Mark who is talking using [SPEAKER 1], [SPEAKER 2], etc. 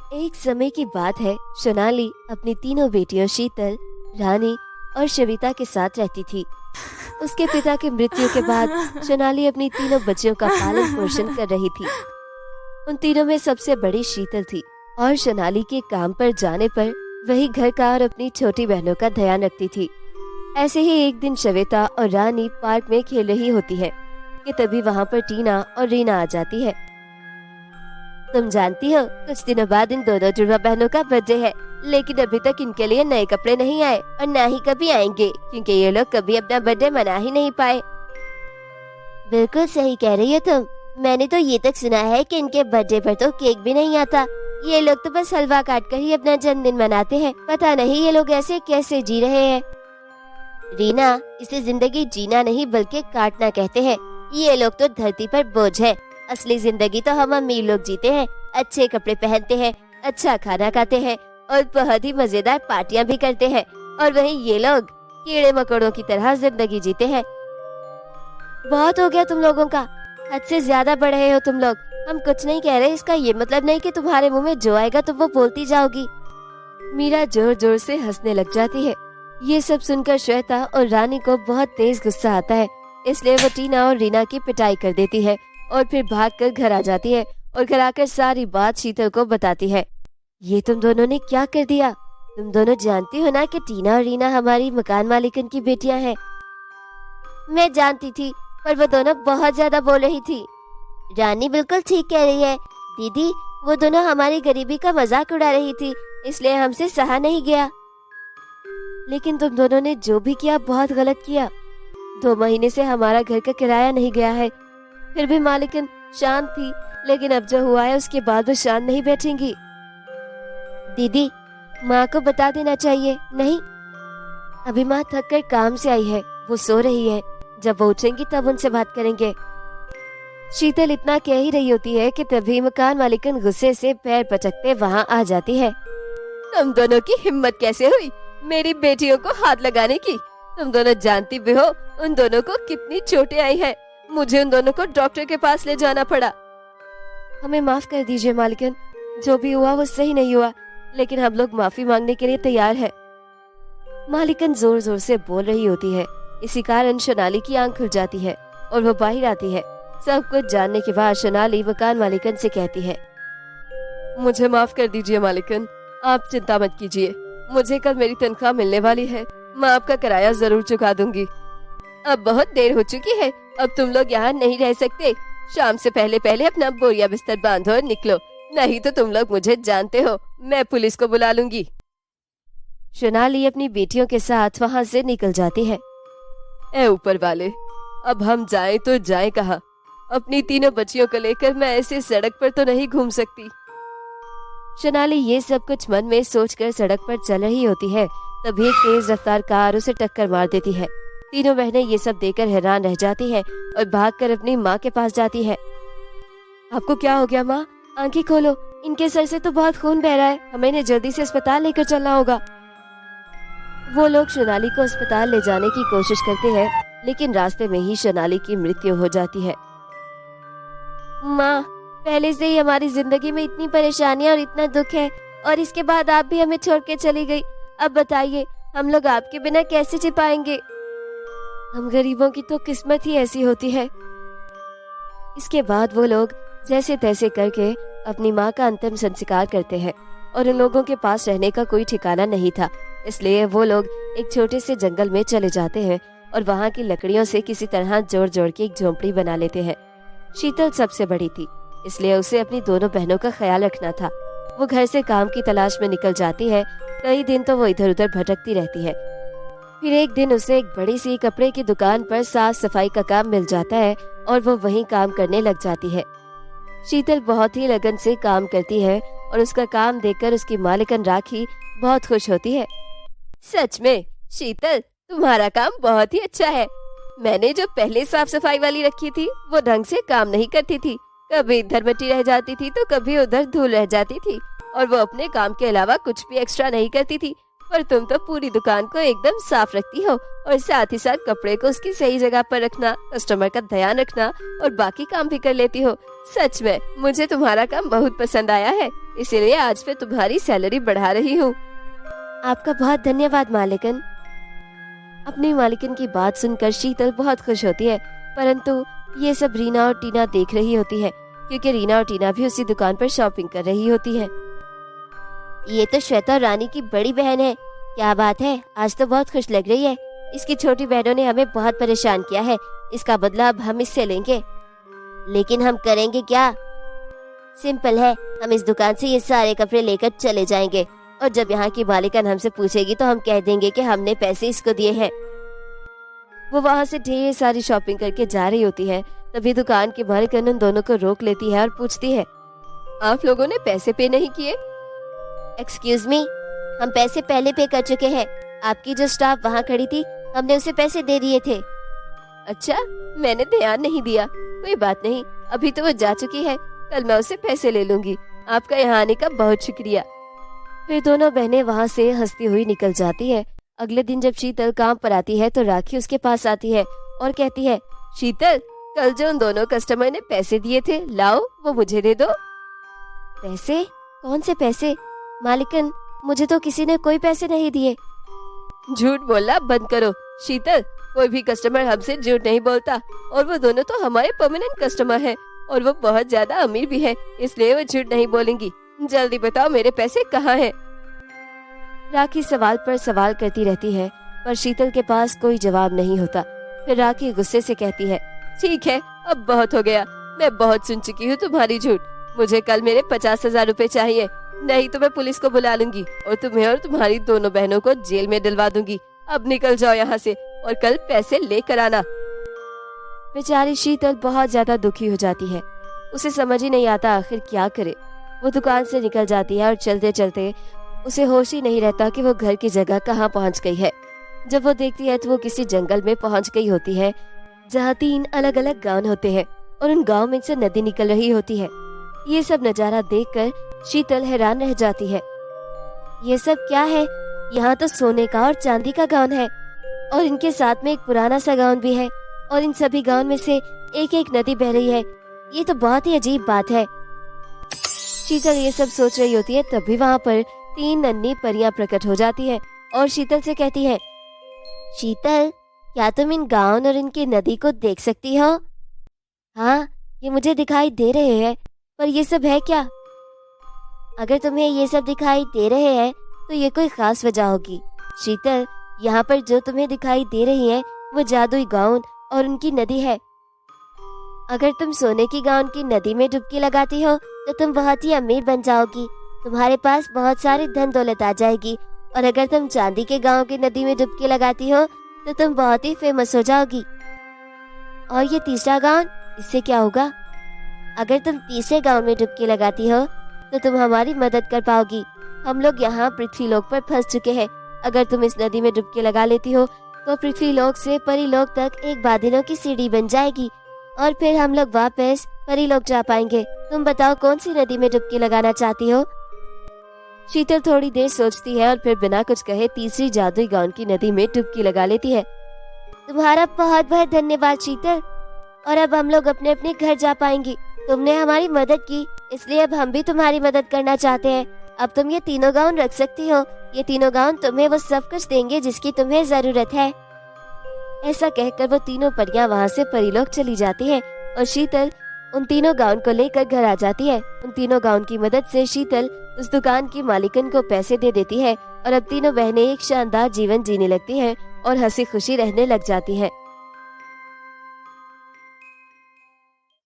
[SPEAKER 1] एक समय की बात है। सोनाली अपनी तीनों बेटियों शीतल, रानी और शविता के साथ रहती थी। उसके पिता की मृत्यु के बाद सोनाली अपनी तीनों बच्चियों का पालन पोषण कर रही थी। उन तीनों में सबसे बड़ी शीतल थी और सोनाली के काम पर जाने पर वही घर का और अपनी छोटी बहनों का ध्यान रखती थी। ऐसे ही एक दिन शविता और रानी पार्क में खेल रही होती है कि तभी वहाँ पर टीना और रीना आ जाती है। तुम जानती हो, कुछ दिनों बाद इन दोनों जुड़वा बहनों का बर्थडे है, लेकिन अभी तक इनके लिए नए कपड़े नहीं आए और ना ही कभी आएंगे, क्योंकि ये लोग कभी अपना बर्थडे मना ही नहीं पाए। बिल्कुल सही कह रही हो तुम। मैंने तो ये तक सुना है कि इनके बर्थडे पर तो केक भी नहीं आता। ये लोग तो बस हलवा काट कर ही अपना जन्मदिन मनाते हैं। पता नहीं ये लोग ऐसे कैसे जी रहे हैं। रीना, इसे जिंदगी जीना नहीं बल्कि काटना कहते हैं। ये लोग तो धरती पर बोझ है। असली जिंदगी तो हम अमीर लोग जीते हैं, अच्छे कपड़े पहनते हैं, अच्छा खाना खाते हैं और बहुत ही मजेदार पार्टियां भी करते हैं, और वहीं ये लोग कीड़े मकोड़ों की तरह जिंदगी जीते हैं। बहुत हो गया तुम लोगों का, हद से ज्यादा बढ़ रहे हो तुम लोग। हम कुछ नहीं कह रहे, इसका ये मतलब नहीं कि तुम्हारे मुंह में जो आएगा तो वो बोलती जाओगी। मीरा जोर जोर से हंसने लग जाती है। ये सब सुनकर श्वेता और रानी को बहुत तेज गुस्सा आता है, इसलिए वो टीना और रीना की पिटाई कर देती है और फिर भागकर घर आ जाती है और घर आकर सारी बात शीतल को बताती है। ये तुम दोनों ने क्या कर दिया? तुम दोनों जानती हो ना कि टीना और रीना हमारी मकान मालिकन की बेटियां हैं। मैं जानती थी, पर वो दोनों बहुत ज्यादा बोल रही थी। रानी बिल्कुल ठीक कह रही है दीदी, वो दोनों हमारी गरीबी का मजाक उड़ा रही थी, इसलिए हमसे सहा नहीं गया। लेकिन तुम दोनों ने जो भी किया बहुत गलत किया। 2 महीने से हमारा घर का किराया नहीं गया है, फिर भी मालिकन शांत थी, लेकिन अब जो हुआ है उसके बाद वो शांत नहीं बैठेंगी। दीदी, माँ को बता देना चाहिए। नहीं, अभी माँ थक कर काम से आई है, वो सो रही है। जब वो उठेंगी तब उनसे बात करेंगे। शीतल इतना कह ही रही होती है कि तभी मकान मालिकन गुस्से से पैर पटकते वहाँ आ जाती है। तुम दोनों की हिम्मत कैसे हुई मेरी बेटियों को हाथ लगाने की? तुम दोनों जानती भी हो उन दोनों को कितनी चोटें आई हैं। मुझे उन दोनों को डॉक्टर के पास ले जाना पड़ा। हमें माफ कर दीजिए मालिकन, जो भी हुआ वो सही नहीं हुआ, लेकिन हम लोग माफी मांगने के लिए तैयार है। मालिकन जोर जोर से बोल रही होती है। इसी कारण सोनाली की आंख खुल जाती है और वो बाहर आती है। सब कुछ जानने के बाद सोनाली मकान मालिकन से कहती है, मुझे माफ कर दीजिए मालिकन, आप चिंता मत कीजिए। मुझे कल मेरी तनख्वाह मिलने वाली है, मैं आपका किराया जरूर चुका दूंगी। अब बहुत देर हो चुकी है, अब तुम लोग यहाँ नहीं रह सकते। शाम से पहले पहले अपना बोरिया बिस्तर बांधो और निकलो, नहीं तो तुम लोग मुझे जानते हो, मैं पुलिस को बुला लूंगी। सोनाली अपनी बेटियों के साथ वहाँ से निकल जाती है। ए ऊपर वाले, अब हम जाएं तो जाएं कहाँ? अपनी तीनों बच्चियों को लेकर मैं ऐसे सड़क पर तो नहीं घूम सकती। सोनाली ये सब कुछ मन में सोचकर सड़क पर चल रही होती है, तभी एक तेज रफ्तार कार उसे टक्कर मार देती है। तीनों बहनें ये सब देखकर हैरान रह जाती हैं और भागकर अपनी माँ के पास जाती है। आपको क्या हो गया माँ? आंखें खोलो, इनके सर से तो बहुत खून बह रहा है, हमें इन्हें जल्दी से अस्पताल लेकर चलना होगा। वो लोग सोनाली को अस्पताल ले जाने की कोशिश करते हैं, लेकिन रास्ते में ही सोनाली की मृत्यु हो जाती है। माँ, पहले से ही हमारी जिंदगी में इतनी परेशानियां और इतना दुख है, और इसके बाद आप भी हमें छोड़ के चली गई। अब बताइए, हम लोग आपके बिना कैसे जी पाएंगे? हम गरीबों की तो किस्मत ही ऐसी होती है। इसके बाद वो लोग जैसे तैसे करके अपनी माँ का अंतिम संस्कार करते हैं, और उन लोगों के पास रहने का कोई ठिकाना नहीं था, इसलिए वो लोग एक छोटे से जंगल में चले जाते हैं और वहाँ की लकड़ियों से किसी तरह जोड़ जोड़ के एक झोंपड़ी बना लेते हैं। शीतल सबसे बड़ी थी, इसलिए उसे अपनी दोनों बहनों का ख्याल रखना था। वो घर से काम की तलाश में निकल जाती है। कई दिन तो वो इधर उधर भटकती रहती है। फिर एक दिन उसे एक बड़ी सी कपड़े की दुकान पर साफ सफाई का काम मिल जाता है और वो वहीं काम करने लग जाती है। शीतल बहुत ही लगन से काम करती है और उसका काम देखकर उसकी मालिकन राखी बहुत खुश होती है। सच में शीतल, तुम्हारा काम बहुत ही अच्छा है। मैंने जो पहले साफ सफाई वाली रखी थी वो ढंग से काम नहीं करती थी, कभी इधर मिट्टी रह जाती थी तो कभी उधर धूल रह जाती थी, और वो अपने काम के अलावा कुछ भी एक्स्ट्रा नहीं करती थी। और तुम तो पूरी दुकान को एकदम साफ रखती हो और साथ ही साथ कपड़े को उसकी सही जगह पर रखना, कस्टमर का ध्यान रखना और बाकी काम भी कर लेती हो। सच में मुझे तुम्हारा काम बहुत पसंद आया है, इसीलिए आज मैं तुम्हारी सैलरी बढ़ा रही हूँ। आपका बहुत धन्यवाद मालिकन। अपनी मालिकन की बात सुनकर शीतल बहुत खुश होती है, परंतु ये सब रीना और टीना देख रही होती है, क्योंकि रीना और टीना भी उसी दुकान पर शॉपिंग कर रही होती है। ये तो श्वेता और रानी की बड़ी बहन है। क्या बात है, आज तो बहुत खुश लग रही है। इसकी छोटी बहनों ने हमें बहुत परेशान किया है, इसका बदला अब हम इससे लेंगे। लेकिन हम करेंगे क्या? सिंपल है, हम इस दुकान से ये सारे कपड़े लेकर चले जाएंगे और जब यहाँ की मालिकन हमसे पूछेगी तो हम कह देंगे कि हमने पैसे इसको दिए हैं। वो वहाँ से ढेर सारी शॉपिंग करके जा रही होती है। तभी दुकान की मालिकन उन दोनों को रोक लेती है और पूछती है, आप लोगों ने पैसे पे नहीं किए? एक्सक्यूज मी, हम पैसे पहले पे कर चुके हैं। आपकी जो स्टाफ वहाँ खड़ी थी, हमने उसे पैसे दे दिए थे। अच्छा, मैंने ध्यान नहीं दिया। कोई बात नहीं, अभी तो वो जा चुकी है, कल मैं उसे पैसे ले लूंगी। आपका यहाँ आने का बहुत शुक्रिया। फिर दोनों बहनें वहाँ से हंसती हुई निकल जाती है। अगले दिन जब शीतल काम पर आती है तो राखी उसके पास आती है और कहती है, शीतल, कल जो उन दोनों कस्टमर ने पैसे दिए थे, लाओ वो मुझे दे दो। पैसे? कौन से पैसे? मालिकन, मुझे तो किसी ने कोई पैसे नहीं दिए। झूठ बोलना बंद करो शीतल, कोई भी कस्टमर हमसे झूठ नहीं बोलता और वो दोनों तो हमारे परमानेंट कस्टमर हैं और वो बहुत ज्यादा अमीर भी है, इसलिए वो झूठ नहीं बोलेंगी। जल्दी बताओ मेरे पैसे कहाँ हैं? राखी सवाल पर सवाल करती रहती है, पर शीतल के पास कोई जवाब नहीं होता। फिर राखी गुस्से से कहती है, ठीक है, अब बहुत हो गया, मैं बहुत सुन चुकी हूँ तुम्हारी झूठ। मुझे कल मेरे 50,000 रुपए चाहिए, नहीं तो मैं पुलिस को बुला लूंगी और तुम्हें और तुम्हारी दोनों बहनों को जेल में डलवा दूंगी। अब निकल जाओ यहाँ से और कल पैसे लेकर आना। बेचारी शीतल बहुत ज्यादा दुखी हो जाती है। उसे समझ ही नहीं आता आखिर क्या करे। वो दुकान से निकल जाती है और चलते चलते उसे होश ही नहीं रहता कि वो घर की जगह कहाँ पहुँच गई है। जब वो देखती है तो वो किसी जंगल में पहुँच गई होती है, जहाँ 3 अलग अलग गांव होते हैं और उन गांव में से नदी निकल रही होती है। ये सब नजारा देखकर शीतल हैरान रह जाती है। ये सब क्या है? यहाँ तो सोने का और चांदी का गाउन है और इनके साथ में एक पुराना सा गाउन भी है और इन सभी गाउन में से एक एक नदी बह रही है। ये तो बहुत ही अजीब बात है। शीतल ये सब सोच रही होती है, तभी वहाँ पर 3 नन्ही परियां प्रकट हो जाती है और शीतल से कहती है, शीतल, क्या तुम इन गाउन और इनकी नदी को देख सकती हो? हाँ, ये मुझे दिखाई दे रहे हैं, पर ये सब है क्या? अगर तुम्हें ये सब दिखाई दे रहे हैं तो ये कोई खास वजह होगी। शीतल, यहाँ पर जो तुम्हें दिखाई दे रही है वो जादुई गाउन और उनकी नदी है। अगर तुम सोने की गाउन की नदी में डुबकी लगाती हो तो तुम बहुत ही अमीर बन जाओगी, तुम्हारे पास बहुत सारी धन दौलत आ जाएगी। और अगर तुम चांदी के गांव की नदी में डुबकी लगाती हो तो तुम बहुत ही फेमस हो जाओगी। और ये तीसरा गाउन, इससे क्या होगा? अगर तुम तीसरे गाउन में डुबकी लगाती हो तो तुम हमारी मदद कर पाओगी। हम लोग यहाँ पृथ्वीलोक पर फंस चुके हैं। अगर तुम इस नदी में डुबकी लगा लेती हो तो पृथ्वीलोक से परीलोक तक एक बादलों की सीढ़ी बन जाएगी और फिर हम लोग वापस परीलोक जा पाएंगे। तुम बताओ कौन सी नदी में डुबकी लगाना चाहती हो? शीतल थोड़ी देर सोचती है और फिर बिना कुछ कहे तीसरी जादुई गाउन की नदी में डुबकी लगा लेती है। तुम्हारा बहुत बहुत धन्यवाद शीतल, और अब हम लोग अपने अपने घर जा पाएंगे। तुमने हमारी मदद की, इसलिए अब हम भी तुम्हारी मदद करना चाहते हैं। अब तुम ये तीनों गाउन रख सकती हो। ये तीनों गाउन तुम्हें वो सब कुछ देंगे जिसकी तुम्हें जरूरत है। ऐसा कहकर वो तीनों परियां वहाँ से परीलोक चली जाती है और शीतल उन तीनों गाउन को लेकर घर आ जाती है। उन तीनों गाउन की मदद से शीतल उस दुकान की मालिकन को पैसे दे देती है और अब तीनों बहनें एक शानदार जीवन जीने लगती हैं और हंसी खुशी रहने लग जाती हैं।